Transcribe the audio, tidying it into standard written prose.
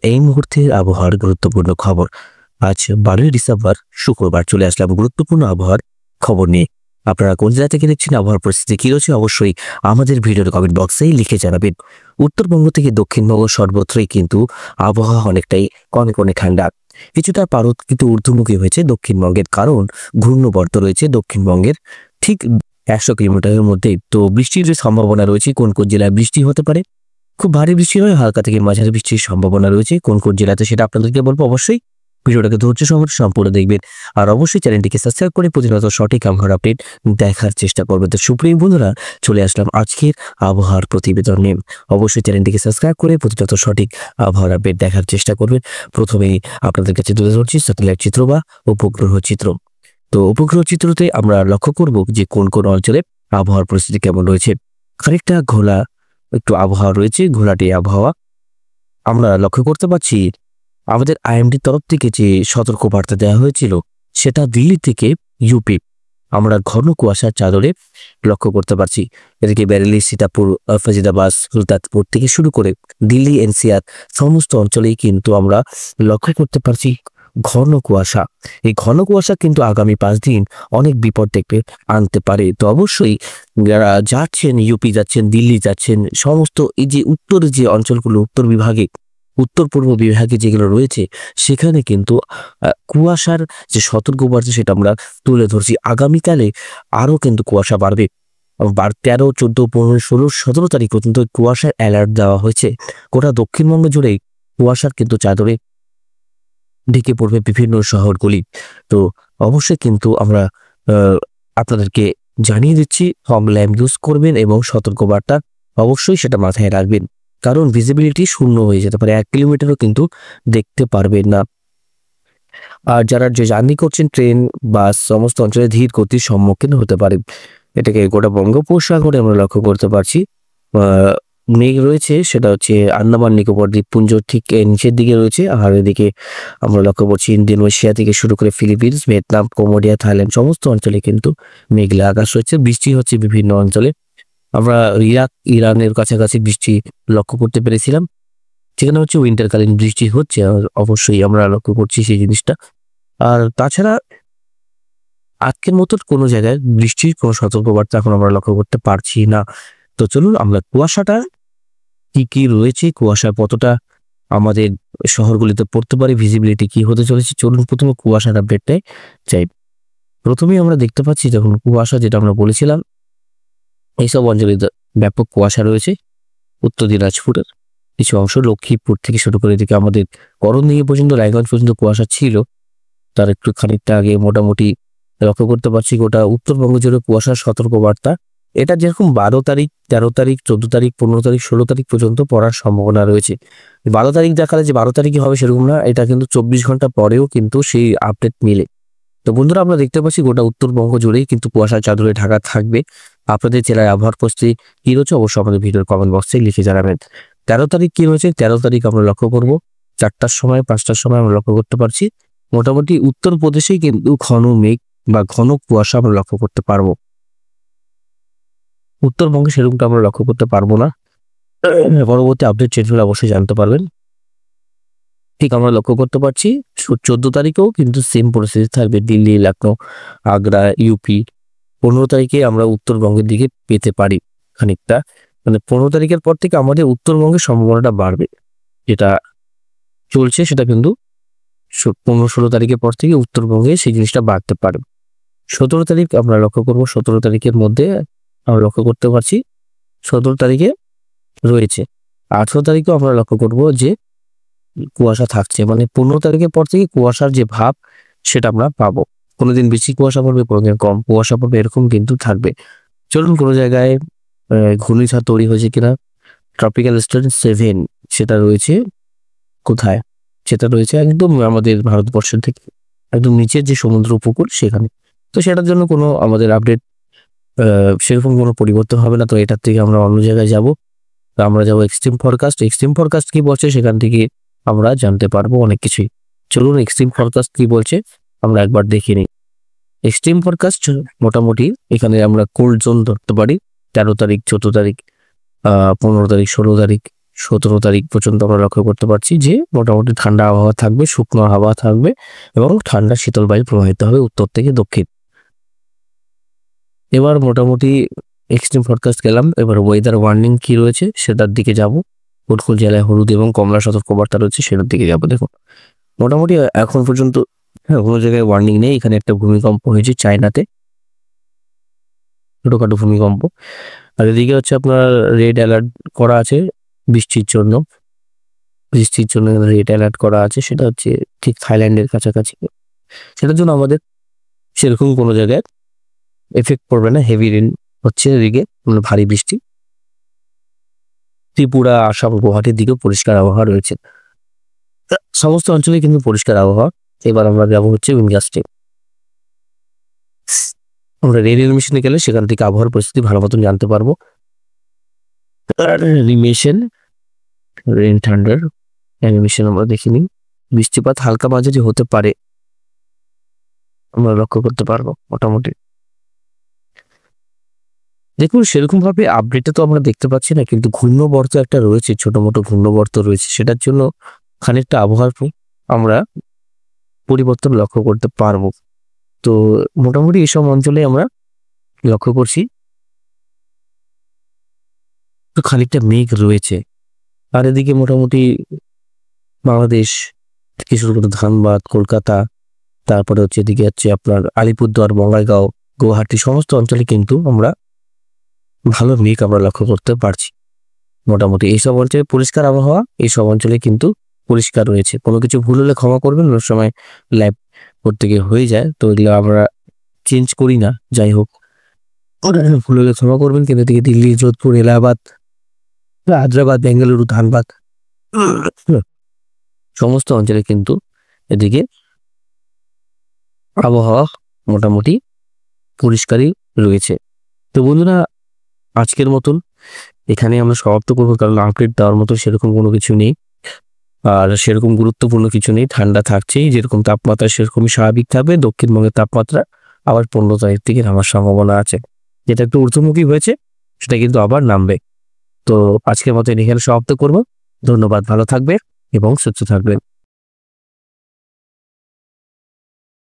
এই মুহূর্তের আবহাওয়ার গুরুত্বপূর্ণ খবর। আজ 12ই ডিসেম্বর শুক্রবার চলে আসলাম গুরুত্বপূর্ণ আবহাওয়ার খবর নিয়ে। আপনারা কোন জেলা থেকে দেখছেন, আবহাওয়ার পরিস্থিতি কি রয়েছে অবশ্যই আমাদের ভিডিওর কমেন্ট বক্সেই লিখে জানাবেন। উত্তরবঙ্গ থেকে দক্ষিণবঙ্গ সর্বত্রই কিন্তু আবহাওয়া অনেকটাই কনকনে ঠান্ডা। কিছুটা পারদ কিন্তু ঊর্ধ্বমুখী হয়েছে দক্ষিণবঙ্গের, কারণ ঘূর্ণবর্ত রয়েছে দক্ষিণবঙ্গের ঠিক 100 কিলোমিটারের মধ্যে। তো বৃষ্টির যে সম্ভাবনা রয়েছে, কোন কোন জেলায় বৃষ্টি হতে পারে, খুব ভারী বৃষ্টি নয়, হালকা থেকে মাঝারি বৃষ্টির সম্ভাবনা রয়েছে কোন কোন জেলাতে, সেটা আপনাদেরকে বলবো। অবশ্যই ভিডিওটাকে ধৈর্য সহকারে সম্পূর্ণ দেখবেন, আর অবশ্যই চ্যানেলটিকে সাবস্ক্রাইব করে প্রতিনিয়ত সঠিক আবহাওয়ার আপডেট দেখার চেষ্টা করবেন। তো সুপ্রিম বন্ধুরা, চলে আসলাম আজকের আবহাওয়ার প্রতিবেদন নিয়ে। অবশ্যই চ্যানেলটিকে সাবস্ক্রাইব করে প্রতিনিয়ত সঠিক আবহাওয়ার আপডেট দেখার চেষ্টা করবেন। প্রথমেই আপনাদের কাছে তুলে ধরছি স্যাটেলাইট চিত্র বা উপগ্রহ চিত্র। তো উপগ্রহ চিত্রতে আমরা লক্ষ্য করব যে কোন কোন অঞ্চলে আবহাওয়ার পরিস্থিতি কেমন রয়েছে। খানিকটা ঘোলা একটু আবহাওয়া রয়েছে, ঘোলাটে আবহাওয়া আমরা লক্ষ্য করতে পারছি। আমাদের আইএমডির তরফ থেকে যে সতর্কবার্তা দেওয়া হয়েছিল, সেটা দিল্লি থেকে ইউপি আমরা ঘন কুয়াশার চাদরে লক্ষ্য করতে পারছি। এদিকে বেরেলি, সীতাপুর, ফজিদাবাদ, সুলতানপুর থেকে শুরু করে দিল্লি, এনসিআর সমস্ত অঞ্চলেই কিন্তু আমরা লক্ষ্য করতে পারছি ঘন কুয়াশা। এই ঘন কুয়াশা কিন্তু আগামী 5 দিন অনেক বিপদ দেখবে আনতে পারে। তো অবশ্যই যারা যাচ্ছেন, ইউপি যাচ্ছেন, দিল্লি যাচ্ছেন, সমস্ত এই যে উত্তরের যে অঞ্চলগুলো, উত্তর বিভাগে, উত্তর পূর্ব বিভাগে যেগুলো রয়েছে, সেখানে কিন্তু কুয়াশার যে সতর্কবার্তা সেটা আমরা তুলে ধরছি। আগামীকালে আরও কিন্তু কুয়াশা বাড়বে। 13, 14, 15, 16, 17 তারিখ পর্যন্ত কুয়াশার অ্যালার্ট দেওয়া হয়েছে। গোটা দক্ষিণবঙ্গ জুড়েই কুয়াশার কিন্তু চাদরে ঢেকে পড়বে বিভিন্ন শহরগুলি। তো অবশ্যই কিন্তু আমরা আপনাদেরকে জানিয়ে দিচ্ছি, ফগ ল্যাম্প ইউজ করবেন এবং সতর্কবার্তা অবশ্যই সেটা মাথায় রাখবেন, কারণ ভিজিবিলিটি শূন্য হয়ে যেতে পারে, 1 কিলোমিটারও কিন্তু দেখতে পারবেন না। আর যারা যে জার্নি করছেন, ট্রেন, বাস, সমস্ত অঞ্চলে ধীর গতির সম্মুখীন হতে পারে। এটাকে গোটা বঙ্গোপসাগরে আমরা লক্ষ্য করতে পারছি। মেঘ রয়েছে, সেটা হচ্ছে আন্দামান নিকোবর দ্বীপপুঞ্জ ঠিক নিচের দিকে রয়েছে। আর এদিকে আমরা লক্ষ্য করছি ইন্দোনেশিয়া থেকে শুরু করে ফিলিপিন্স, ভিয়েতনাম, কম্বোডিয়া, থাইল্যান্ড সমস্ত অঞ্চলে কিন্তু মেঘলা আকাশ রয়েছে। বৃষ্টি হচ্ছে বিভিন্ন অঞ্চলে। আমরা ইরাক, ইরানের কাছাকাছি বৃষ্টি লক্ষ্য করতে পেরেছিলাম, সেখানে হচ্ছে উইন্টারকালীন বৃষ্টি হচ্ছে, অবশ্যই আমরা লক্ষ্য করছি সেই জিনিসটা। আর তাছাড়া আজকের মতন কোনো জায়গায় বৃষ্টির কোনো সতর্কবার্তা এখন আমরা লক্ষ্য করতে পারছি না। তো চলুন আমরা কুয়াশাটা কি কি রয়েছে, কুয়াশা কতটা আমাদের শহরগুলিতে পড়তে পারে, ভিজিবিলিটি কি হতে চলেছে, চলুন প্রথমে কুয়াশার আপডেটটাই চাই। প্রথমেই আমরা দেখতে পাচ্ছি যখন কুয়াশা, যেটা আমরা বলেছিলাম, এইসব অঞ্চলে ব্যাপক কুয়াশা রয়েছে। উত্তর দিনাজপুরের কিছু অংশ, লক্ষ্মীপুর থেকে শুরু করে এদিকে আমাদের করণদিঘি পর্যন্ত, রায়গঞ্জ পর্যন্ত কুয়াশা ছিল। তার একটু খানিকটা আগে মোটামুটি লক্ষ্য করতে পারছি গোটা উত্তরবঙ্গ জুড়ে কুয়াশার সতর্কবার্তা। এটা যেরকম 12 তারিখ, 13 তারিখ, 14 তারিখ, 15 তারিখ, 16 তারিখ পর্যন্ত পড়ার সম্ভাবনা রয়েছে। 12 তারিখ দেখালে যে 12 তারিখই হবে সেরকম না, এটা কিন্তু 24 ঘন্টা পরেও কিন্তু সেই আপডেট মিলে। তো বন্ধুরা, আমরা দেখতে পাচ্ছি গোটা উত্তরবঙ্গ জুড়েই কিন্তু কুয়াশার চাদরে ঢাকা থাকবে। আপনাদের জেলায় আবহাওয়ার পরিস্থিতি কি রয়েছে অবশ্যই আমাদের ভিডিওর কমেন্ট বক্সে লিখে জানাবেন। 13 তারিখ কি রয়েছে, 13 তারিখ আমরা লক্ষ্য করব 4টার সময়, 5টার সময় আমরা লক্ষ্য করতে পারছি মোটামুটি উত্তরপ্রদেশেই কিন্তু ঘন মেঘ বা ঘন কুয়াশা আমরা লক্ষ্য করতে পারবো। উত্তরবঙ্গে সেরকমটা আমরা লক্ষ্য করতে পারবো না। পরবর্তী আপডেট চেঞ্জ হলে অবশ্যই জানতে পারবেন। ঠিক আমরা লক্ষ্য করতে পারছি 14 তারিখেও কিন্তু সেম পরিস্থিতি থাকবে, দিল্লি, লখনৌ, আগ্রা, ইউপি। 15 তারিখে আমরা উত্তরবঙ্গের দিকে পেতে পারি খানিকটা, মানে 15 তারিখের পর থেকে আমাদের উত্তরবঙ্গের সম্ভাবনাটা বাড়বে। যেটা চলছে সেটা কিন্তু 15-16 তারিখের পর থেকে উত্তরবঙ্গে সেই জিনিসটা বাড়তে পারে। 17 তারিখ আমরা লক্ষ্য করব, 17 তারিখের মধ্যে আমরা লক্ষ্য করতে পারছি 17 তারিখে রয়েছে। 18 তারিখেও আমরা লক্ষ্য করব যে কুয়াশা থাকছে, মানে 15 তারিখের পর থেকে কুয়াশার যে ভাব সেটা আমরা পাবো। কোনোদিন বেশি কুয়াশা পড়বে, কোনোদিন কম কুয়াশা পড়বে, এরকম কিন্তু থাকবে। চলুন কোনো জায়গায় ঘূর্ণিঝড় তৈরি হয়েছে কিনা, ট্রপিক্যাল স্টোর্ম 7 সেটা রয়েছে কোথায়, সেটা রয়েছে একদম আমাদের ভারতবর্ষের থেকে একদম নিচের যে সমুদ্র উপকূল সেখানে। তো সেটার জন্য কোনো আমাদের আপডেট সেরকম কোনো পরিবর্তন হবে না। তো এটার থেকে আমরা অন্য জায়গায় যাব, তো আমরা যাবো এক্সট্রিম ফরকাস্ট। এক্সট্রিম ফরকাস্ট কি বলছে সেখান থেকে আমরা জানতে পারবো অনেক কিছুই। চলুন এক্সট্রিম ফরকাস্ট কি বলছে আমরা একবার দেখে নিই। এক্সট্রিম ফরকাস্ট মোটামুটি এখানে আমরা কোল্ড জোন ধরতে পারি 13 তারিখ, 14 তারিখ, 15 তারিখ, 16 তারিখ, 17 তারিখ পর্যন্ত আমরা লক্ষ্য করতে পারছি যে মোটামুটি ঠান্ডা আবহাওয়া থাকবে, শুকনো হাওয়া থাকবে এবং ঠান্ডা শীতল বায়ু প্রবাহিত হবে উত্তর থেকে দক্ষিণ। এবার মোটামুটি এক্সট্রিম ফরকাস্ট গেলাম, এবার ওয়েদার ওয়ার্নিং কি রয়েছে সেটার দিকে যাব। কোন কোন জেলায় হলুদ এবং কমলা সতর্কবার্তা রয়েছে সেটার দিকে যাব। দেখুন মোটামুটি এখন পর্যন্ত কোনো জায়গায় ওয়ার্নিং নেই। এখানে একটা ভূমিকম্প হয়েছে চায়নাতে, ছোটখাটো ভূমিকম্প। আর এদিকে হচ্ছে আপনার রেড অ্যালার্ট করা আছে বৃষ্টির জন্য, রেড অ্যালার্ট করা আছে, সেটা হচ্ছে ঠিক থাইল্যান্ডের কাছাকাছি। সেটার জন্য আমাদের সেরকম কোনো জায়গায় এফেক্ট পড়বে না। হেভি রেন হচ্ছে এদিকে, মানে ভারী বৃষ্টি। ত্রিপুরা, আসাম, গুয়াহাটির দিকেও পরিষ্কার আবহাওয়া রয়েছে। সমস্ত অঞ্চলে কিন্তু পরিষ্কার আবহাওয়া। এবার আমরা যাবো হচ্ছে উইন্ডগাস্টে। আমরা রেন এনিমেশনে গেলে সেখান থেকে আবহাওয়ার পরিস্থিতি ভালো মতন জানতে পারবো। অ্যানিমেশন, রেন থান্ডার অ্যানিমেশন আমরা দেখিনি। বৃষ্টিপাত হালকা মাঝারি হতে পারে, আমরা লক্ষ্য করতে পারবো মোটামুটি। দেখুন সেরকম ভাবে আপডেটে তো আমরা দেখতে পাচ্ছি না, কিন্তু ঘূর্ণবর্ত একটা রয়েছে, ছোট মোটো ঘূর্ণবর্ত রয়েছে, সেটার জন্য খানিকটা আবহাওয়ার আমরা পরিবর্তন লক্ষ্য করতে পারবো। তো মোটামুটি এইসব অঞ্চলে আমরা লক্ষ্য করছি তো খানিকটা মেঘ রয়েছে। আর এদিকে মোটামুটি বাংলাদেশ থেকে শুরু করে ধানবাদ, কলকাতা, তারপরে হচ্ছে এদিকে হচ্ছে আপনার আলিপুরদুয়ার, বঙ্গাইগাঁও, গুয়াহাটি, সমস্ত অঞ্চলে কিন্তু আমরা ভালো মেঘ আমরা লক্ষ্য করতে পারছি। মোটামুটি এইসব অঞ্চলে পরিষ্কার আবহাওয়া, এইসব অঞ্চলে কিন্তু পরিষ্কার রয়েছে। কোনো কিছু ভুল হলে ক্ষমা করবেন, অনেক সময় লাইভ করতে গিয়ে হয়ে যায়, তো এগুলো আমরা চেঞ্জ করি না। যাই হোক, ভুল হলে ক্ষমা করবেন। কিন্তু এদিকে দিল্লি, যোধপুর, এলাহাবাদ, হায়দ্রাবাদ, বেঙ্গালুরু, ধানবাদ, সমস্ত অঞ্চলে কিন্তু এদিকে আবহাওয়া মোটামুটি পরিষ্কারই রয়েছে। তো বন্ধুরা, আজকের মতন এখানে আমরা সমাপ্ত করবো, কারণ আপডেট দেওয়ার মতো সেরকম কোনো কিছু নেই, আর সেরকম গুরুত্বপূর্ণ কিছু নেই। ঠান্ডা থাকছেই, যেরকম তাপমাত্রা সেরকমই স্বাভাবিক থাকবে। দক্ষিণবঙ্গের তাপমাত্রা আবার 15 তারিখ থেকে নামার সম্ভাবনা আছে। যেটা একটু ঊর্ধ্বমুখী হয়েছে সেটা কিন্তু আবার নামবে। তো আজকের মতো এখানে সমাপ্ত করবো। ধন্যবাদ, ভালো থাকবে এবং সুস্থ থাকবেন।